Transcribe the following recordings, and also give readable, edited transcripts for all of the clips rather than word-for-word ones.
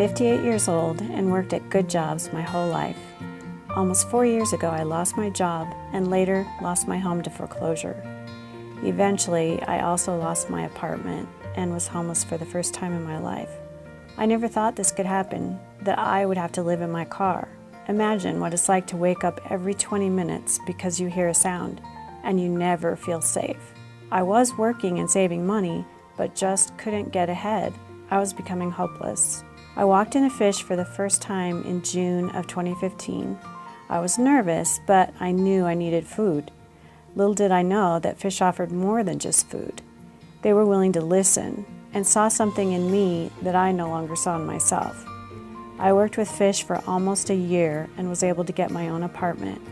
58 years old and worked at good jobs my whole life. Almost 4 years ago, I lost my job and later lost my home to foreclosure. Eventually, I also lost my apartment and was homeless for the first time in my life. I never thought this could happen, that I would have to live in my car. Imagine what it's like to wake up every 20 minutes because you hear a sound and you never feel safe. I was working and saving money, but just couldn't get ahead. I was becoming hopeless. I walked in a Fish for the first time in June of 2015. I was nervous, but I knew I needed food. Little did I know that Fish offered more than just food. They were willing to listen and saw something in me that I no longer saw in myself. I worked with Fish for almost a year and was able to get my own apartment.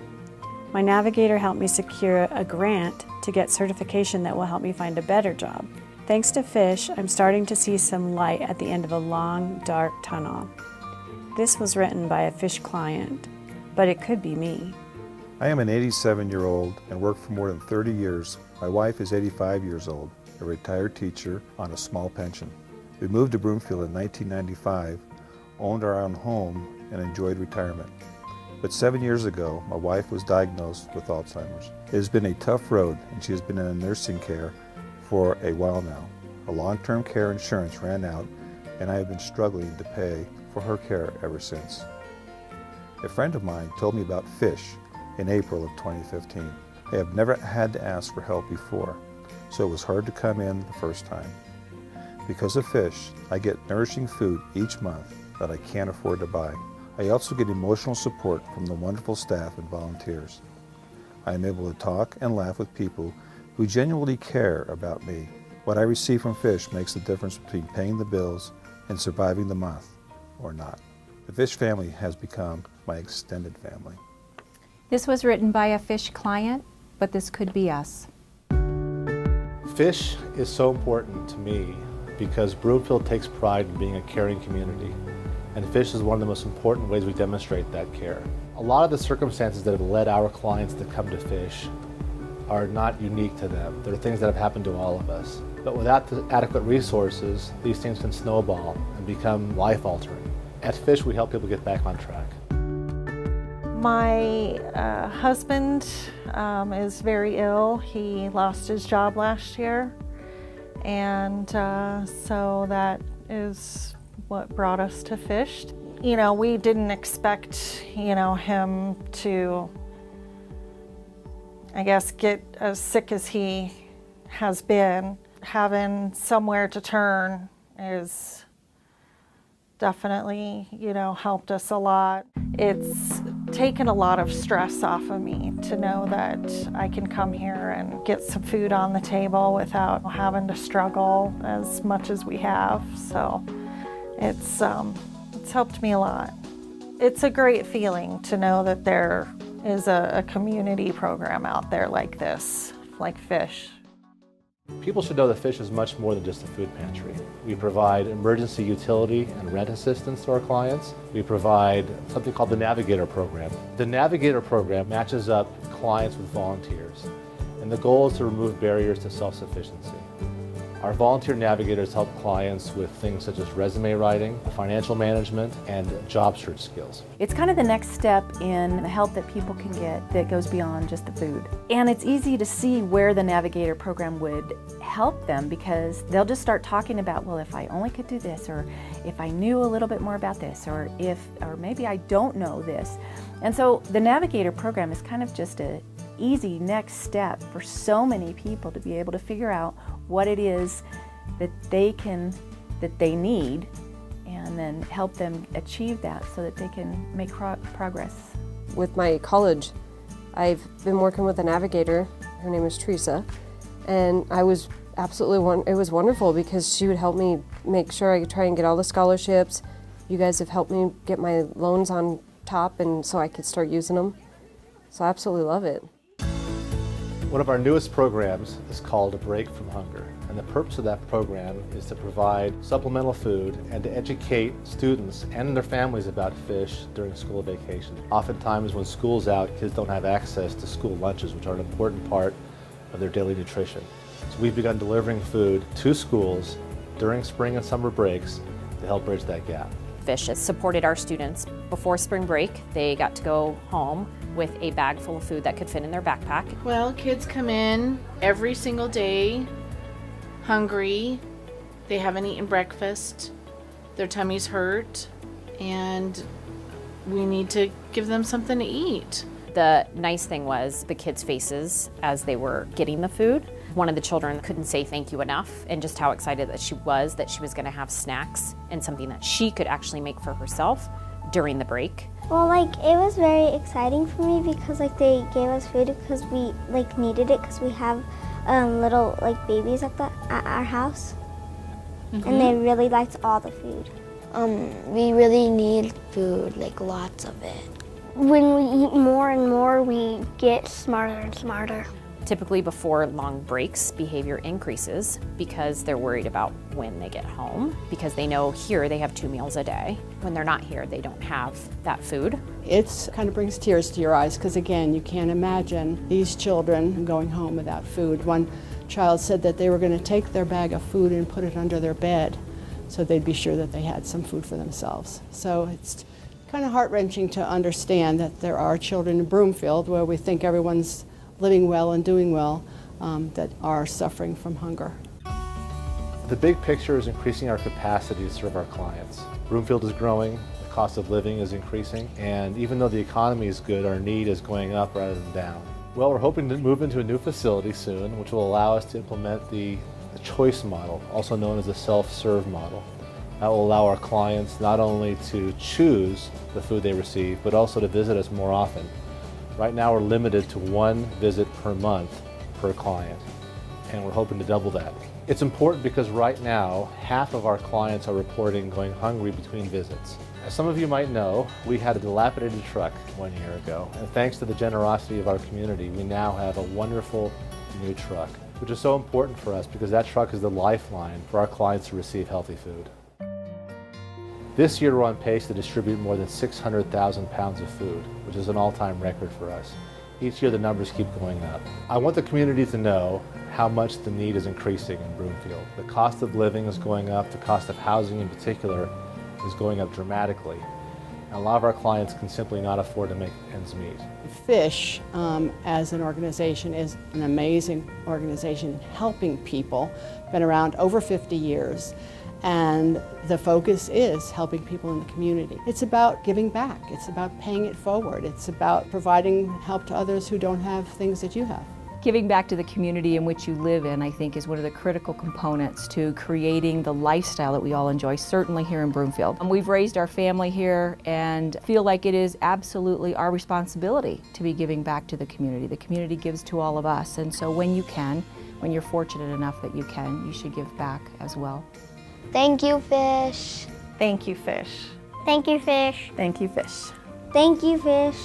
My navigator helped me secure a grant to get certification that will help me find a better job. Thanks to Fish, I'm starting to see some light at the end of a long, dark tunnel. This was written by a Fish client, but it could be me. I am an 87-year-old and worked for more than 30 years. My wife is 85 years old, a retired teacher on a small pension. We moved to Broomfield in 1995, owned our own home, and enjoyed retirement. But 7 years ago, my wife was diagnosed with Alzheimer's. It has been a tough road, and she has been in nursing care for a while now. Her long-term care insurance ran out, and I have been struggling to pay for her care ever since. A friend of mine told me about Fish in April of 2015. I have never had to ask for help before, so it was hard to come in the first time. Because of Fish, I get nourishing food each month that I can't afford to buy. I also get emotional support from the wonderful staff and volunteers. I am able to talk and laugh with people who genuinely care about me. What I receive from Fish makes the difference between paying the bills and surviving the month or not. The Fish family has become my extended family. This was written by a Fish client, but this could be us. Fish is so important to me because Broomfield takes pride in being a caring community, and Fish is one of the most important ways we demonstrate that care. A lot of the circumstances that have led our clients to come to Fish are not unique to them. They're things that have happened to all of us. But without the adequate resources, these things can snowball and become life-altering. At Fish, we help people get back on track. My husband is very ill. He lost his job last year, and so that is what brought us to Fish. You know, we didn't expect, him to, I guess, get as sick as he has been. Having somewhere to turn is definitely, helped us a lot. It's taken a lot of stress off of me to know that I can come here and get some food on the table without having to struggle as much as we have. So it's helped me a lot. It's a great feeling to know that there is a community program out there like this, like Fish. People should know that Fish is much more than just a food pantry. We provide emergency utility and rent assistance to our clients. We provide something called the Navigator Program. The Navigator Program matches up clients with volunteers, and the goal is to remove barriers to self-sufficiency. Our volunteer navigators help clients with things such as resume writing, financial management, and job search skills. It's kind of the next step in the help that people can get that goes beyond just the food. And it's easy to see where the Navigator program would help them because they'll just start talking about, well, if I only could do this, or if I knew a little bit more about this, or maybe I don't know this. And so the Navigator program is kind of just an easy next step for so many people to be able to figure out what it is that they need, and then help them achieve that so that they can make progress. With my college, I've been working with a navigator. Her name is Teresa, and I was it was wonderful because she would help me make sure I try and get all the scholarships. You guys have helped me get my loans on top, and so I could start using them. So I absolutely love it. One of our newest programs is called A Break from Hunger, and the purpose of that program is to provide supplemental food and to educate students and their families about Fish during school vacation. Oftentimes when school's out, kids don't have access to school lunches, which are an important part of their daily nutrition. So we've begun delivering food to schools during spring and summer breaks to help bridge that gap. Fish has supported our students. Before spring break, they got to go home with a bag full of food that could fit in their backpack. Well, kids come in every single day hungry. They haven't eaten breakfast. Their tummies hurt, and we need to give them something to eat. The nice thing was the kids' faces as they were getting the food. One of the children couldn't say thank you enough, and just how excited that she was going to have snacks and something that she could actually make for herself during the break. Well, like, it was very exciting for me because, like, they gave us food because we, like, needed it because we have little, like, babies at our house. And they really liked all the food. We really need food, like lots of it. When we eat more and more, we get smarter and smarter. Typically before long breaks, behavior increases because they're worried about when they get home, because they know here they have 2 meals a day. When they're not here, they don't have that food. It kind of brings tears to your eyes because, again, you can't imagine these children going home without food. One child said that they were going to take their bag of food and put it under their bed so they'd be sure that they had some food for themselves. So it's kind of heart-wrenching to understand that there are children in Broomfield, where we think everyone's living well and doing well, that are suffering from hunger. The big picture is increasing our capacity to serve our clients. Broomfield is growing, the cost of living is increasing, and even though the economy is good, our need is going up rather than down. Well, we're hoping to move into a new facility soon, which will allow us to implement the choice model, also known as the self-serve model. That will allow our clients not only to choose the food they receive, but also to visit us more often. Right now we're limited to 1 visit per month per client, and we're hoping to double that. It's important because right now, half of our clients are reporting going hungry between visits. As some of you might know, we had a dilapidated truck 1 year ago, and thanks to the generosity of our community, we now have a wonderful new truck, which is so important for us because that truck is the lifeline for our clients to receive healthy food. This year we're on pace to distribute more than 600,000 pounds of food, which is an all-time record for us. Each year the numbers keep going up. I want the community to know how much the need is increasing in Broomfield. The cost of living is going up, the cost of housing in particular is going up dramatically. And a lot of our clients can simply not afford to make ends meet. Fish, as an organization, is an amazing organization helping people. Been around over 50 years. And the focus is helping people in the community. It's about giving back. It's about paying it forward. It's about providing help to others who don't have things that you have. Giving back to the community in which you live in, I think, is one of the critical components to creating the lifestyle that we all enjoy, certainly here in Broomfield. We've raised our family here and feel like it is absolutely our responsibility to be giving back to the community. The community gives to all of us, and so when you can, when you're fortunate enough that you can, you should give back as well. Thank you, Fish. Thank you, Fish. Thank you, Fish. Thank you, Fish. Thank you, Fish.